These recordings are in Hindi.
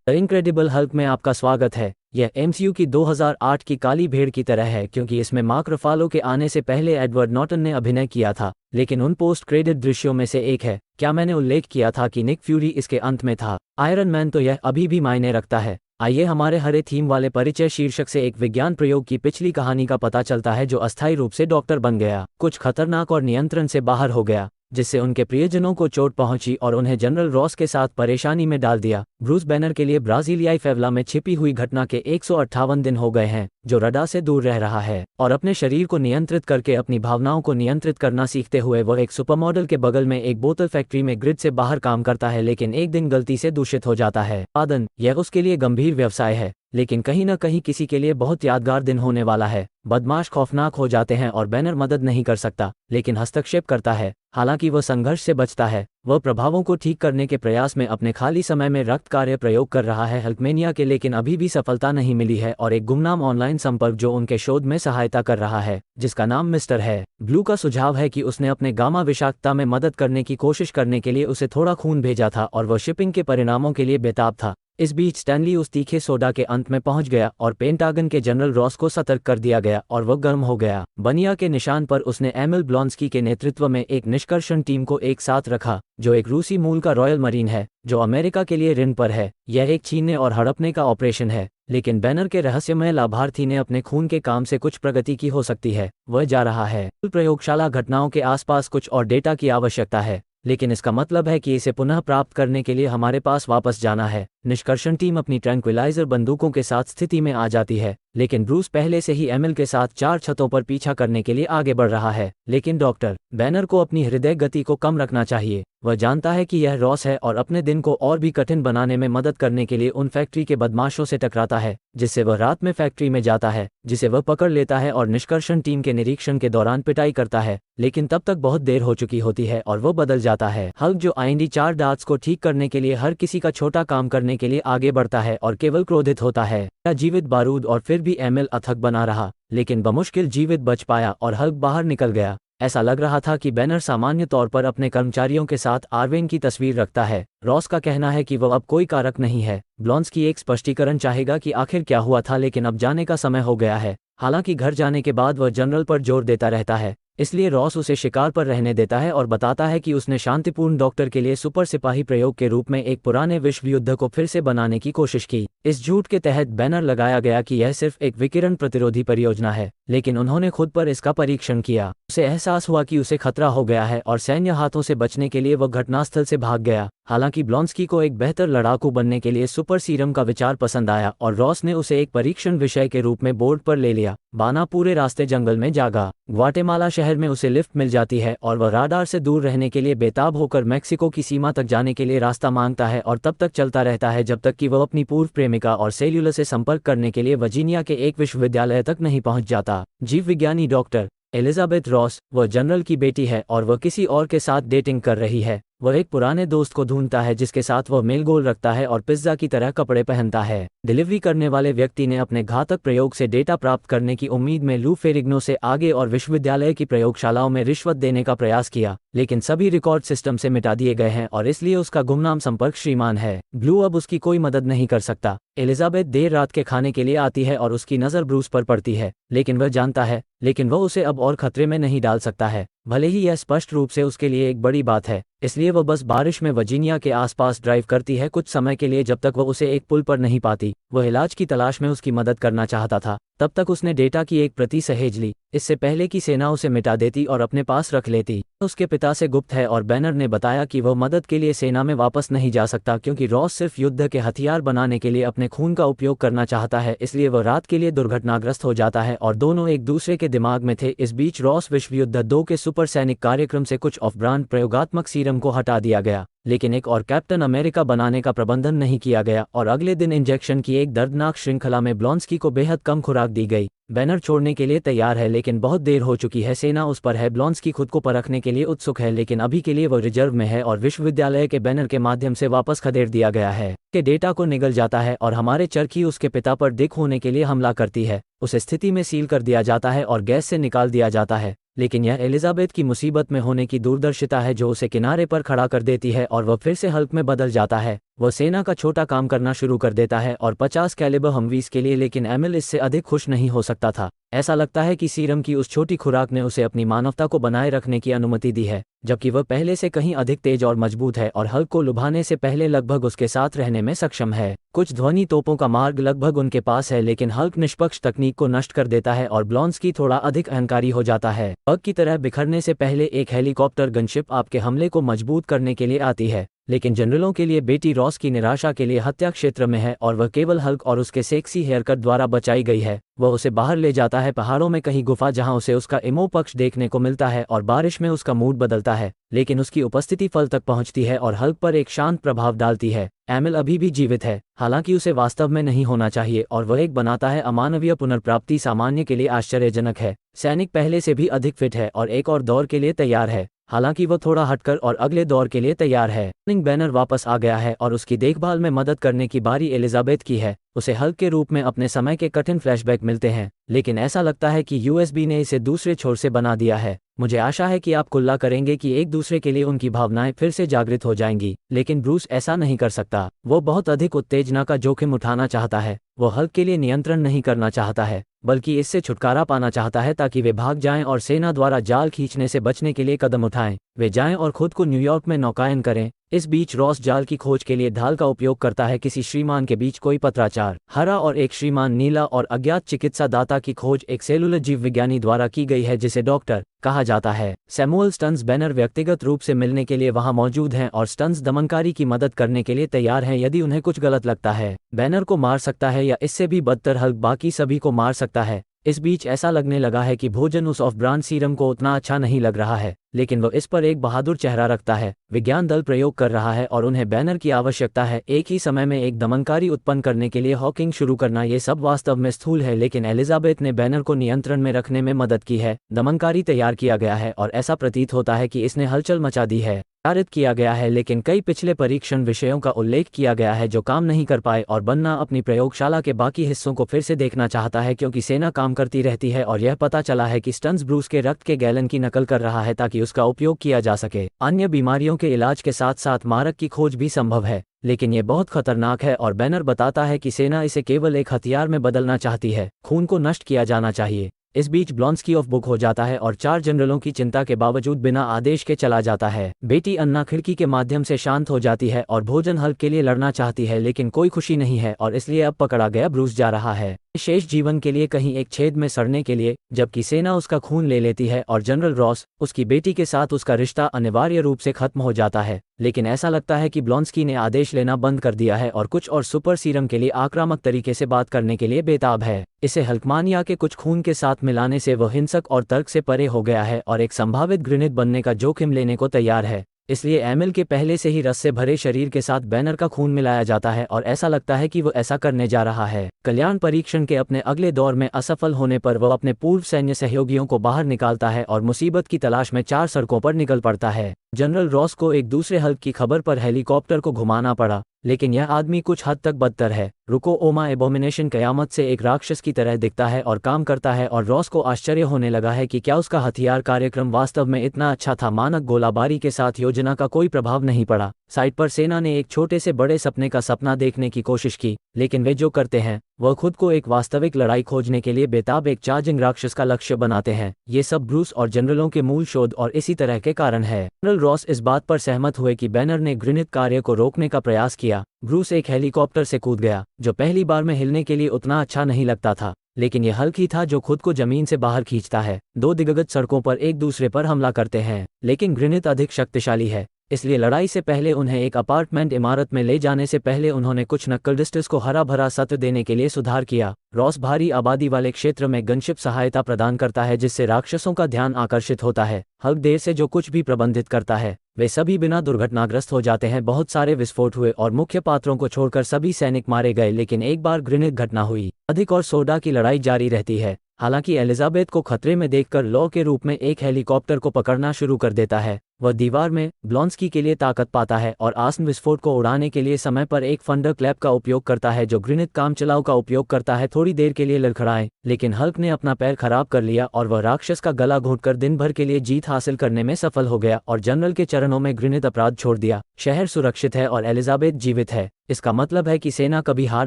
द इनक्रेडिबल हल्क में आपका स्वागत है। यह एमसीयू की 2008 की काली भेड़ की तरह है क्योंकि इसमें मार्क रफालो के आने से पहले एडवर्ड नॉर्टन ने अभिनय किया था, लेकिन उन पोस्ट क्रेडिट दृश्यों में से एक है। क्या मैंने उल्लेख किया था कि निक फ्यूरी इसके अंत में था? आयरन मैन तो यह अभी भी मायने रखता है। आइए हमारे हरे थीम वाले परिचय शीर्षक से एक विज्ञान प्रयोग की पिछली कहानी का पता चलता है जो अस्थायी रूप से डॉक्टर बन गया, कुछ खतरनाक और नियंत्रण से बाहर हो गया, जिससे उनके प्रियजनों को चोट पहुंची और उन्हें जनरल रॉस के साथ परेशानी में डाल दिया। ब्रूस बैनर के लिए ब्राजीलियाई फेवला में छिपी हुई घटना के 158 दिन हो गए हैं, जो रडार से दूर रह रहा है और अपने शरीर को नियंत्रित करके अपनी भावनाओं को नियंत्रित करना सीखते हुए वह एक सुपरमॉडल के बगल में एक बोतल फैक्ट्री में ग्रिड से बाहर काम करता है, लेकिन एक दिन गलती से दूषित हो जाता है। उत्पादन यह उसके लिए गंभीर व्यवसाय है, लेकिन कहीं न कहीं किसी के लिए बहुत यादगार दिन होने वाला है। बदमाश खौफनाक हो जाते हैं और बैनर मदद नहीं कर सकता, लेकिन हस्तक्षेप करता है। हालांकि वह संघर्ष से बचता है, वह प्रभावों को ठीक करने के प्रयास में अपने खाली समय में रक्त कार्य प्रयोग कर रहा है हल्कमेनिया के, लेकिन अभी भी सफलता नहीं मिली है और एक गुमनाम ऑनलाइन संपर्क जो उनके शोध में सहायता कर रहा है, जिसका नाम मिस्टर है। ब्लू का सुझाव है कि उसने अपने गामा विषाक्तता में मदद करने की कोशिश करने के लिए उसे थोड़ा खून भेजा था और वह शिपिंग के परिणामों के लिए बेताब था। इस बीच स्टैनली उस तीखे सोडा के अंत में पहुंच गया और पेंटागन के जनरल रॉस को सतर्क कर दिया गया और वह गर्म हो गया। बनिया के निशान पर उसने एमिल ब्लॉन्स्की के नेतृत्व में एक निष्कर्षण टीम को एक साथ रखा, जो एक रूसी मूल का रॉयल मरीन है जो अमेरिका के लिए ऋण पर है। यह एक छीनने और हड़पने का ऑपरेशन है, लेकिन बैनर के रहस्यमय लाभार्थी ने अपने खून के काम से कुछ प्रगति की हो सकती है। वह जा रहा है। प्रयोगशाला घटनाओं के आसपास कुछ और डेटा की आवश्यकता है, लेकिन इसका मतलब है कि इसे पुनः प्राप्त करने के लिए हमारे पास वापस जाना है। निष्कर्षण टीम अपनी ट्रैंक्विलाइजर बंदूकों के साथ स्थिति में आ जाती है, लेकिन ब्रूस पहले से ही एमिल के साथ 4 छतों पर पीछा करने के लिए आगे बढ़ रहा है। लेकिन डॉक्टर बैनर को अपनी हृदय गति को कम रखना चाहिए। वह जानता है कि यह रॉस है और अपने दिन को और भी कठिन बनाने में मदद करने के लिए उन फैक्ट्री के बदमाशों से टकराता है, जिससे वह रात में फैक्ट्री में जाता है, जिसे वह पकड़ लेता है और निष्कर्षण टीम के निरीक्षण के दौरान पिटाई करता है। लेकिन तब तक बहुत देर हो चुकी होती है और वह बदल जाता है। हल्क जो आईडी 4 डार्ट्स को ठीक करने के लिए हर किसी का छोटा काम करने के लिए आगे बढ़ता है और केवल क्रोधित होता है। जीवित बारूद और फिर भी एमिल अथक बना रहा, लेकिन बमुश्किल जीवित बच पाया और हल्क बाहर निकल गया। ऐसा लग रहा था कि बैनर सामान्य तौर पर अपने कर्मचारियों के साथ आर्वेन की तस्वीर रखता है। रॉस का कहना है कि वह अब कोई कारक नहीं है। ब्लॉन्स्की एक स्पष्टीकरण चाहेगा कि आखिर क्या हुआ था, लेकिन अब जाने का समय हो गया है। हालांकि घर जाने के बाद वह जनरल पर जोर देता रहता है, इसलिए रॉस उसे शिकार पर रहने देता है और बताता है कि उसने शांतिपूर्ण डॉक्टर के लिए सुपर सिपाही प्रयोग के रूप में एक पुराने विश्व युद्ध को फिर से बनाने की कोशिश की। इस झूठ के तहत बैनर लगाया गया कि यह सिर्फ एक विकिरण प्रतिरोधी परियोजना है, लेकिन उन्होंने खुद पर इसका परीक्षण किया। उसे एहसास हुआ कि उसे खतरा हो गया है और सैन्य हाथों से बचने के लिए वह घटनास्थल से भाग गया। हालांकि ब्लॉन्स्की को एक बेहतर लड़ाकू बनने के लिए सुपर सीरम का विचार पसंद आया और रॉस ने उसे एक परीक्षण विषय के रूप में बोर्ड पर ले लिया। बाना पूरे रास्ते जंगल में जागा। ग्वाटेमाला शहर में उसे लिफ्ट मिल जाती है और वह राडार से दूर रहने के लिए बेताब होकर मेक्सिको की सीमा तक जाने के लिए रास्ता मांगता है और तब तक चलता रहता है जब तक कि वह अपनी पूर्व प्रेमिका और सेल्यूलर से संपर्क करने के लिए वर्जीनिया के एक विश्वविद्यालय तक नहीं पहुंच जाता। जीव विज्ञानी डॉक्टर एलिजाबेथ रॉस, वह जनरल की बेटी है और वह किसी और के साथ डेटिंग कर रही है। वह एक पुराने दोस्त को ढूंढता है जिसके साथ वह मेलगोल रखता है और पिज्जा की तरह कपड़े पहनता है। डिलीवरी करने वाले व्यक्ति ने अपने घातक प्रयोग से डेटा प्राप्त करने की उम्मीद में लू फेरिग्नो से आगे और विश्वविद्यालय की प्रयोगशालाओं में रिश्वत देने का प्रयास किया, लेकिन सभी रिकॉर्ड सिस्टम से मिटा दिए गए हैं और इसलिए उसका गुमनाम संपर्क श्रीमान है। ब्लू अब उसकी कोई मदद नहीं कर सकता। एलिजाबेथ देर रात के खाने के लिए आती है और उसकी नज़र ब्रूस पर पड़ती है, लेकिन वह जानता है, लेकिन वह उसे अब और खतरे में नहीं डाल सकता है, भले ही यह स्पष्ट रूप से उसके लिए एक बड़ी बात है। इसलिए वह बस बारिश में वर्जीनिया के आसपास ड्राइव करती है कुछ समय के लिए जब तक वह उसे एक पुल पर नहीं पाती। वह इलाज की तलाश में उसकी मदद करना चाहता था। तब तक उसने डेटा की एक प्रति सहेज ली, इससे पहले कि सेना उसे मिटा देती और अपने पास रख लेती। उसके पिता से गुप्त है और बैनर ने बताया कि वह मदद के लिए सेना में वापस नहीं जा सकता क्योंकि रॉस सिर्फ युद्ध के हथियार बनाने के लिए अपने खून का उपयोग करना चाहता है। इसलिए वह रात के लिए दुर्घटनाग्रस्त हो जाता है और दोनों एक दूसरे के दिमाग में थे। इस बीच रॉस विश्व युद्ध 2 के सुपर सैनिक कार्यक्रम से कुछ ऑफ ब्रांड प्रयोगात्मक सीरम को हटा दिया गया, लेकिन एक और कैप्टन अमेरिका बनाने का प्रबंधन नहीं किया गया और अगले दिन इंजेक्शन की एक दर्दनाक श्रृंखला में ब्लॉन्स्की को बेहद कम खुराक दी गई। बैनर छोड़ने के लिए तैयार है, लेकिन बहुत देर हो चुकी है। सेना उस पर है। ब्लॉन्स्की खुद को परखने के लिए उत्सुक है, लेकिन अभी के लिए वह रिजर्व में है और विश्वविद्यालय के बैनर के माध्यम से वापस खदेड़ दिया गया है के डेटा को निगल जाता है और हमारे चरखी उसके पिता पर दिख होने के लिए हमला करती है। उस स्थिति में सील कर दिया जाता है और गैस से निकाल दिया जाता है, लेकिन यह एलिजाबेथ की मुसीबत में होने की दूरदर्शिता है जो उसे किनारे पर खड़ा कर देती है और वह फिर से हल्क में बदल जाता है। वो सेना का छोटा काम करना शुरू कर देता है और 50 कैलिबर हमवीज के लिए, लेकिन एमिल इससे अधिक खुश नहीं हो सकता था। ऐसा लगता है कि सीरम की उस छोटी खुराक ने उसे अपनी मानवता को बनाए रखने की अनुमति दी है, जबकि वह पहले से कहीं अधिक तेज और मजबूत है और हल्क को लुभाने से पहले लगभग उसके साथ रहने में सक्षम है। कुछ ध्वनि तोपों का मार्ग लगभग उनके पास है, लेकिन हल्क निष्पक्ष तकनीक को नष्ट कर देता है और ब्लॉन्स्की थोड़ा अधिक अहंकारी हो जाता है। बग की तरह बिखरने से पहले एक हेलीकॉप्टर गनशिप आपके हमले को मजबूत करने के लिए आती है, लेकिन जनरलों के लिए बेटी रॉस की निराशा के लिए हत्या क्षेत्र में है और वह केवल हल्क और उसके सेक्सी हेयरकट द्वारा बचाई गई है। वह उसे बाहर ले जाता है पहाड़ों में कहीं गुफा, जहां उसे उसका इमो पक्ष देखने को मिलता है और बारिश में उसका मूड बदलता है, लेकिन उसकी उपस्थिति फल तक पहुंचती है और हल्क पर एक शांत प्रभाव डालती है। एमिल अभी भी जीवित है, हालांकि उसे वास्तव में नहीं होना चाहिए, और वह एक बनाता है अमानवीय पुनर्प्राप्ति सामान्य के लिए आश्चर्यजनक है। सैनिक पहले से भी अधिक फिट है और एक और दौर के लिए तैयार है, हालांकि वह थोड़ा हटकर और अगले दौर के लिए तैयार है। बैनर वापस आ गया है और उसकी देखभाल में मदद करने की बारी एलिजाबेथ की है। उसे हल्क के रूप में अपने समय के कठिन फ्लैशबैक मिलते हैं, लेकिन ऐसा लगता है कि यूएसबी ने इसे दूसरे छोर से बना दिया है। मुझे आशा है कि आप कुल्ला करेंगे कि एक दूसरे के लिए उनकी भावनाएं फिर से जागृत हो जाएंगी, लेकिन ब्रूस ऐसा नहीं कर सकता। वो बहुत अधिक उत्तेजना का जोखिम उठाना चाहता है। वो हल्क के लिए नियंत्रण नहीं करना चाहता है, बल्कि इससे छुटकारा पाना चाहता है ताकि वे भाग जाएं और सेना द्वारा जाल खींचने से बचने के लिए कदम उठाएं। वे जाएं और खुद को न्यूयॉर्क में नौकायन करें। इस बीच रॉस जाल की खोज के लिए ढाल का उपयोग करता है। किसी श्रीमान के बीच कोई पत्राचार हरा और एक श्रीमान नीला और अज्ञात चिकित्सा दाता की खोज एक सेलुलर जीव विज्ञानी द्वारा की गई है जिसे डॉक्टर कहा जाता है। सैमुअल स्टन्स बैनर व्यक्तिगत रूप से मिलने के लिए वहां मौजूद हैं और स्टन्स दमनकारी की मदद करने के लिए तैयार हैं यदि उन्हें कुछ गलत लगता है। बैनर को मार सकता है या इससे भी बदतर हल्क बाकी सभी को मार सकता है। इस बीच ऐसा लगने लगा है कि भोजन उस ऑफ ब्रांड सीरम को उतना अच्छा नहीं लग रहा है, लेकिन वो इस पर एक बहादुर चेहरा रखता है। विज्ञान दल प्रयोग कर रहा है और उन्हें बैनर की आवश्यकता है। एक ही समय में एक दमनकारी उत्पन्न करने के लिए हॉकिंग शुरू करना, ये सब वास्तव में स्थूल है, लेकिन एलिजाबेथ ने बैनर को नियंत्रण में रखने में मदद की है। दमनकारी तैयार किया गया है और ऐसा प्रतीत होता है कि इसने हलचल मचा दी है। पारित किया गया है, लेकिन कई पिछले परीक्षण विषयों का उल्लेख किया गया है जो काम नहीं कर पाए, और बन्ना अपनी प्रयोगशाला के बाकी हिस्सों को फिर से देखना चाहता है क्योंकि सेना काम करती रहती है और यह पता चला है कि स्टन्स ब्रूस के रक्त के गैलन की नकल कर रहा है ताकि उसका उपयोग किया जा सके। अन्य बीमारियों के इलाज के साथ साथ मारक की खोज भी संभव है, लेकिन यह बहुत खतरनाक है और बैनर बताता है कि सेना इसे केवल एक हथियार में बदलना चाहती है। खून को नष्ट किया जाना चाहिए। इस बीच ब्लॉन्स्की ऑफ बुक हो जाता है और 4 जनरलों की चिंता के बावजूद बिना आदेश के चला जाता है। बेटी अन्ना खिड़की के माध्यम से शांत हो जाती है और भोजन हल्क के लिए लड़ना चाहती है, लेकिन कोई खुशी नहीं है और इसलिए अब पकड़ा गया ब्रूस जा रहा है शेष जीवन के लिए कहीं एक छेद में सड़ने के लिए, जबकि सेना उसका खून ले लेती है और जनरल रॉस उसकी बेटी के साथ उसका रिश्ता अनिवार्य रूप से खत्म हो जाता है। लेकिन ऐसा लगता है कि ब्लॉन्स्की ने आदेश लेना बंद कर दिया है और कुछ और सुपर सीरम के लिए आक्रामक तरीके से बात करने के लिए बेताब है। इसे हल्कमानिया के कुछ खून के साथ मिलाने से वह हिंसक और तर्क से परे हो गया है और एक संभावित ग्रेनेड बनने का जोखिम लेने को तैयार है। इसलिए एमिल के पहले से ही रस से भरे शरीर के साथ बैनर का खून मिलाया जाता है और ऐसा लगता है कि वो ऐसा करने जा रहा है। कल्याण परीक्षण के अपने अगले दौर में असफल होने पर वह अपने पूर्व सैन्य सहयोगियों को बाहर निकालता है और मुसीबत की तलाश में 4 सड़कों पर निकल पड़ता है। जनरल रॉस को एक दूसरे हल्क की खबर पर हेलीकॉप्टर को घुमाना पड़ा, लेकिन यह आदमी कुछ हद तक बदतर है। रुको ओमा एबोमिनेशन कयामत से एक राक्षस की तरह दिखता है और काम करता है, और रॉस को आश्चर्य होने लगा है कि क्या उसका हथियार कार्यक्रम वास्तव में इतना अच्छा था। मानक गोलाबारी के साथ योजना का कोई प्रभाव नहीं पड़ा। साइट पर सेना ने एक छोटे से बड़े सपने का सपना देखने की कोशिश की, लेकिन वे जो करते हैं वह खुद को एक वास्तविक लड़ाई खोजने के लिए बेताब एक चार्जिंग राक्षस का लक्ष्य बनाते हैं। ये सब ब्रूस और जनरलों के मूल शोध और इसी तरह के कारण है। जनरल रॉस इस बात पर सहमत हुए कि बैनर ने घृणित कार्य को रोकने का प्रयास किया। ब्रूस एक हेलीकॉप्टर से कूद गया, जो पहली बार में हिलने के लिए उतना अच्छा नहीं लगता था, लेकिन यह हल्क ही था जो खुद को जमीन से बाहर खींचता है। 2 दिग्गज सड़कों पर एक दूसरे पर हमला करते हैं, लेकिन घृणित अधिक शक्तिशाली है, इसलिए लड़ाई से पहले उन्हें एक अपार्टमेंट इमारत में ले जाने से पहले उन्होंने कुछ नक्सलिस्ट्स को हरा भरा सत्र देने के लिए सुधार किया। रॉस भारी आबादी वाले क्षेत्र में गनशिप सहायता प्रदान करता है जिससे राक्षसों का ध्यान आकर्षित होता है। हल्क देर से जो कुछ भी प्रबंधित करता है वे सभी बिना दुर्घटनाग्रस्त हो जाते हैं। बहुत सारे विस्फोट हुए और मुख्य पात्रों को छोड़कर सभी सैनिक मारे गए, लेकिन एक बार घृणित घटना हुई। अधिक और सोडा की लड़ाई जारी रहती है। हालांकि एलिजाबेथ को खतरे में देखकर लॉ के रूप में एक हेलीकॉप्टर को पकड़ना शुरू कर देता है। वह दीवार में ब्लॉन्स्की के लिए ताकत पाता है और आसन विस्फोट को उड़ाने के लिए समय पर एक थंडर क्लैप का उपयोग करता है जो ग्रिनिथ कामचलाऊ का उपयोग करता है थोड़ी देर के लिए लड़खड़ाए, लेकिन हल्क ने अपना पैर खराब कर लिया और वह राक्षस का गला घोंटकर दिन भर के लिए जीत हासिल करने में सफल हो गया और जनरल के चरणों में ग्रिनिथ अपराध छोड़ दिया। शहर सुरक्षित है और एलिजाबेथ जीवित है। इसका मतलब है कि सेना कभी हार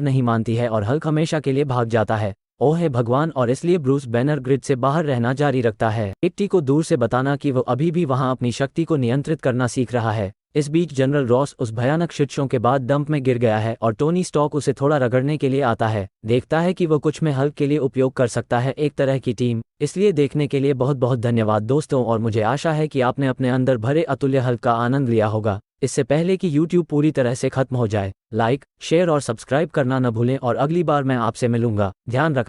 नहीं मानती है और हल्क हमेशा के लिए भाग जाता है। ओह है भगवान, और इसलिए ब्रूस बैनर ग्रिड से बाहर रहना जारी रखता है, किट्टी को दूर से बताना कि वो अभी भी वहां अपनी शक्ति को नियंत्रित करना सीख रहा है। इस बीच जनरल रॉस उस भयानक शिट शो के बाद डंप में गिर गया है और टोनी स्टॉक उसे थोड़ा रगड़ने के लिए आता है। देखता है कि वो कुछ में हल्क के लिए उपयोग कर सकता है एक तरह की टीम। इसलिए देखने के लिए बहुत बहुत धन्यवाद दोस्तों, और मुझे आशा है कि आपने अपने अंदर भरे अतुल्य हल्क का आनंद लिया होगा। इससे पहले कि YouTube पूरी तरह से खत्म हो जाए, लाइक, शेयर और सब्सक्राइब करना न भूलें और अगली बार मैं आपसे मिलूंगा। ध्यान रखना।